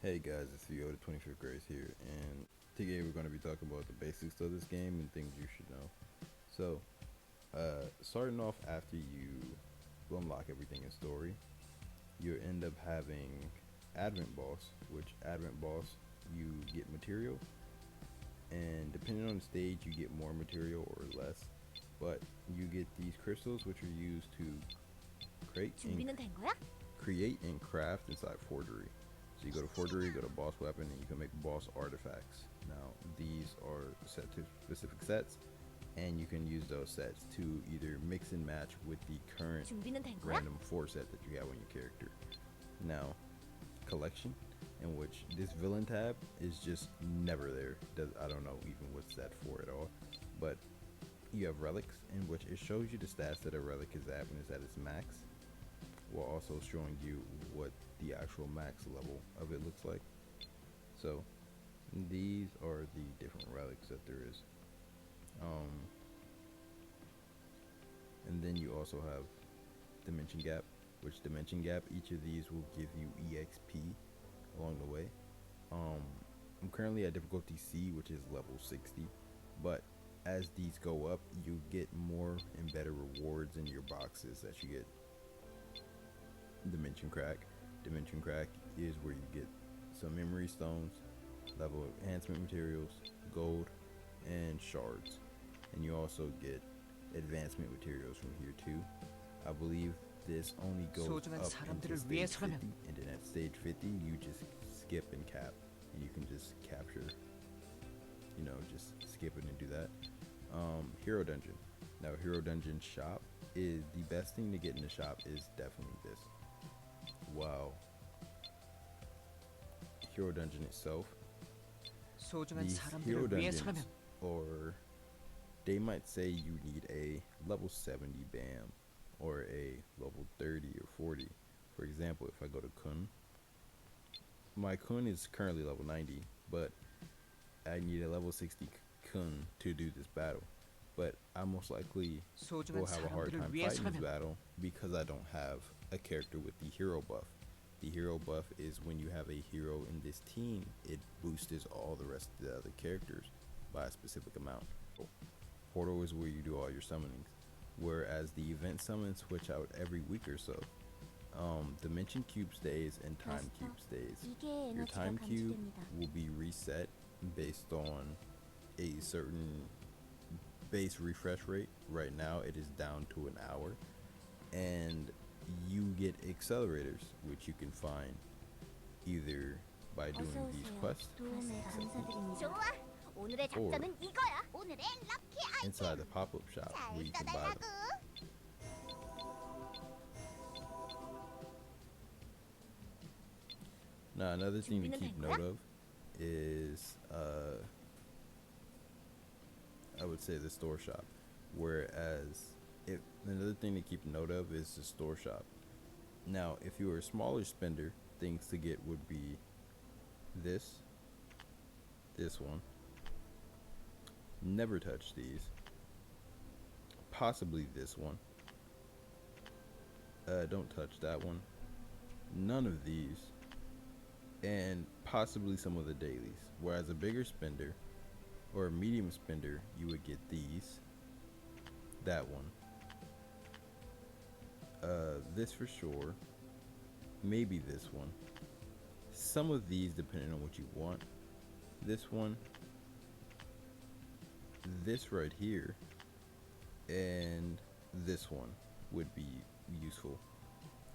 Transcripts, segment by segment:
Hey guys, it's Theo, the 25th Grace here, and today we're going to be talking about the basics of this game and things you should know. So, starting off after you unlock everything in story, you end up having Advent Boss, which Advent Boss you get material, and depending on the stage, you get more material or less. But you get these crystals, which are used to create and 준비는 된 거야? create and craft inside forgery. So you go to forgery, go to boss weapon, and you can make boss artifacts. Now these are set to specific sets, and you can use those sets to either mix and match with the current 준비는 된 거야? random 4 set that you have on your character. Now, collection, in which this villain tab is just never there. I don't know even what's that for at all, but you have relics, in which it shows you the stats that a relic is at when it's at its max, while also showing you what the actual max level of it looks like. So these are the different relics that there is. Um, and then you also have Dimension Gap, which Dimension Gap, each of these will give you EXP along the way. Um, I'm currently at difficulty C, which is level 60, but as these go up, you get more and better rewards in your boxes that you get. Dimension Crack. Dimension Crack is where you get some memory stones, level enhancement materials, gold, and shards. And you also get advancement materials from here too. I believe this only goes 소중한 up into 사람들을 stage 위해서라면 50, and then at stage 50 you just skip and cap, and you can just capture, just skip it and do that. Hero Dungeon. Now, Hero Dungeon shop is the best thing to get in the shop is definitely this. Wow. Hero Dungeon itself, 소중한 these hero 사람들을 dungeons, 위해서라면 or they might say you need a level 70 BAM or a level 30 or 40. For example, if I go to Kun, my Kun is currently level 90, but I need a level 60 Kun to do this battle. But I most likely 소중한 will have a hard 사람들을 time fighting this 위해서라면 battle because I don't have a character with the hero buff. The hero buff is when you have a hero in this team, it boosts all the rest of the other characters by a specific amount. Portal is where you do all your summonings, whereas the event summons switch out every week or so. Dimension cube stays and time 마스터, cube stays. 이게 Your 에너지가 time cube 감지됩니다. will be reset based on a certain base refresh rate. Right now it is down to an hour, and you get accelerators, which you can find either by doing 어서 these 오세요. quests 도움에 감사드립니다. 좋아. 오늘의 or 작전은 이거야. 오늘의 럭키 inside the pop-up shop where 잘 you can buy them. 써달라고. Now, another thing to 준비는 keep 된 note 거야? of is, I would say the store shop. Whereas, another thing to keep note of is the store shop. Now, if you were a smaller spender, things to get would be this one. Never touch these. Possibly this one. Don't touch that one. None of these. And possibly some of the dailies. Whereas a bigger spender or a medium spender, you would get these. That one. This for sure. Maybe this one. Some of these depending on what you want. This one. This right here. And this one would be useful.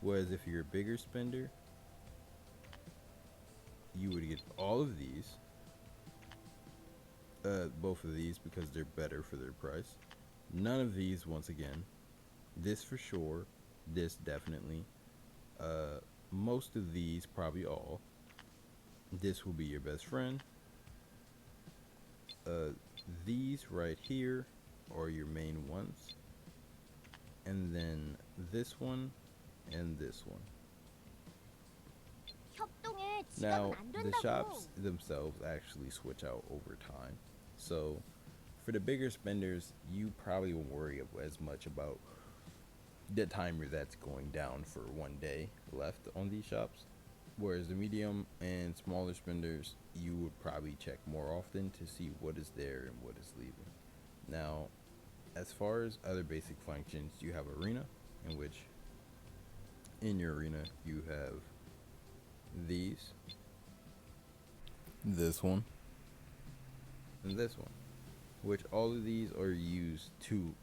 Whereas if you're a bigger spender, you would get all of these, both of these, because they're better for their price. None of these, once again. This for sure. This definitely. Most of these, probably all. This will be your best friend. These right here are your main ones. And then this one and this one. 협동에 Now, 지각은 안 the 된다고. shops themselves actually switch out over time. So, for the bigger spenders, you probably won't worry as much about the timer that's going down for one day left on these shops. Whereas the medium and smaller spenders, you would probably check more often to see what is there and what is leaving. Now, as far as other basic functions, you have arena, in which in your arena you have these, this one, and this one, which all of these are used to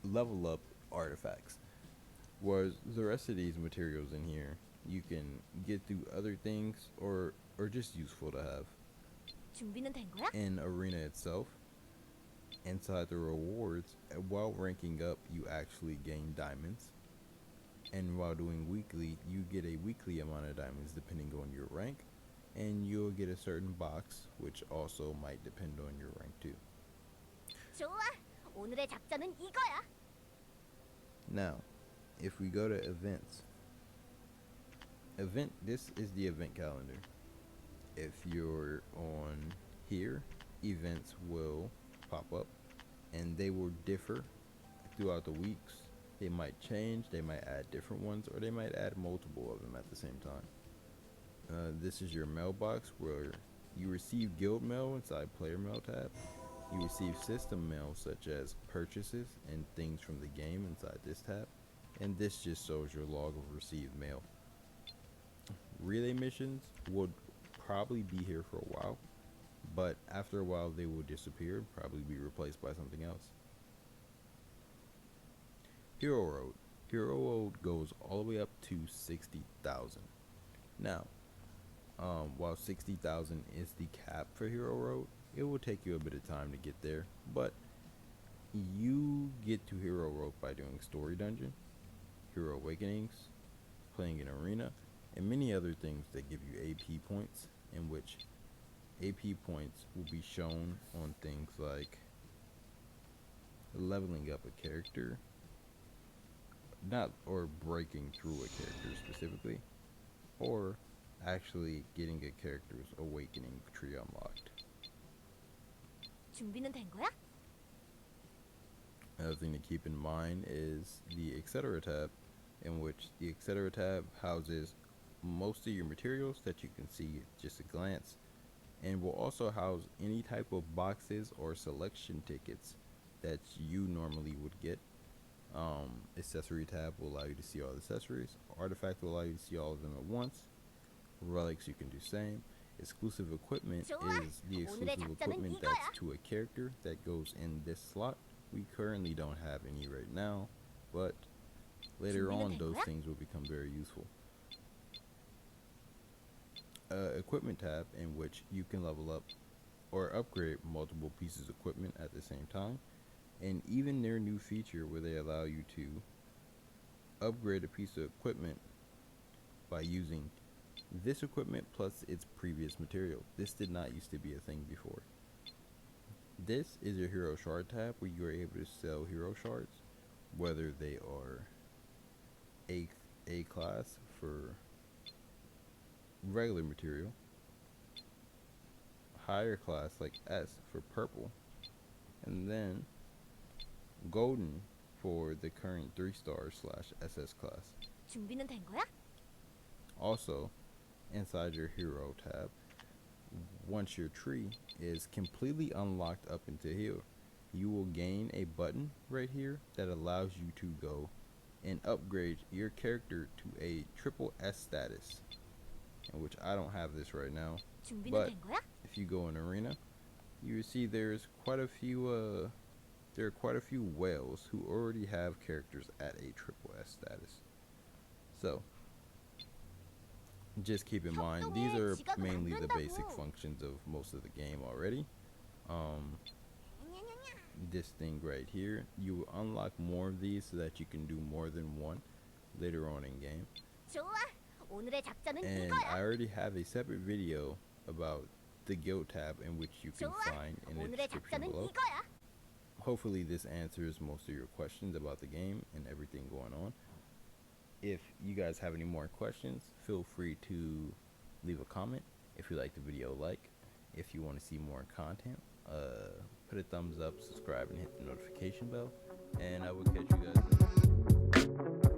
level up artifacts. Whereas the rest of these materials in here, you can get through other things or just useful to have. 준비는 된 거야? In arena itself, inside the rewards, while ranking up, you actually gain diamonds. And while doing weekly, you get a weekly amount of diamonds depending on your rank. And you'll get a certain box, which also might depend on your rank too. 좋아. 오늘의 작전은 이거야. Now, if we go to events, this is the event calendar. If you're on here, events will pop up and they will differ throughout the weeks. They might change, they might add different ones, or they might add multiple of them at the same time. This is your mailbox where you receive guild mail inside player mail tab. You receive system mail such as purchases and things from the game inside this tab. And this just shows your log of received mail. Relay missions would probably be here for a while, but after a while they will disappear, probably be replaced by something else. Hero Road. Hero Road goes all the way up to 60,000. Now, while 60,000 is the cap for Hero Road, it will take you a bit of time to get there, but you get to Hero Road by doing Story Dungeon, Hero Awakenings, playing an arena, and many other things that give you AP points, in which AP points will be shown on things like leveling up a character, or breaking through a character specifically, or actually getting a character's awakening tree unlocked. 준비는 된 거야? Another thing to keep in mind is the etc. tab, in which the etc. tab houses most of your materials that you can see at just a glance, and will also house any type of boxes or selection tickets that you normally would get. Accessory tab will allow you to see all the accessories. Artifact will allow you to see all of them at once. Relics you can do same. Exclusive equipment is the exclusive equipment that's to a character that goes in this slot. We currently don't have any right now, but later on those things will become very useful. Equipment tab, in which you can level up or upgrade multiple pieces of equipment at the same time, and even their new feature where they allow you to upgrade a piece of equipment by using this equipment plus its previous material. This did not used to be a thing before. This is your hero shard tab, where you are able to sell hero shards, whether they are A class for regular material, higher class like S for purple, and then golden for the current 3-star / SS class. 준비는 된 거야? Also, inside your hero tab, once your tree is completely unlocked up into here, you will gain a button right here that allows you to go and upgrade your character to a triple S status, in which I don't have this right now. 준비는 But 된 거야? if you go in arena, you will see there's quite a few there are quite a few whales who already have characters at a triple S status. So just keep in mind, these are mainly the basic functions of most of the game already. This thing right here, you will unlock more of these so that you can do more than one later on in game. 좋아. 오늘의 작전은 And 이거야. I already have a separate video about the guild tab, in which you can 좋아. find in the 오늘의 description 작전은 below. 이거야. Hopefully this answers most of your questions about the game and everything going on. If you guys have any more questions, feel free to leave a comment. If you like the video, like. If you want to see more content, put a thumbs up, subscribe, and hit the notification bell. And I will catch you guys later.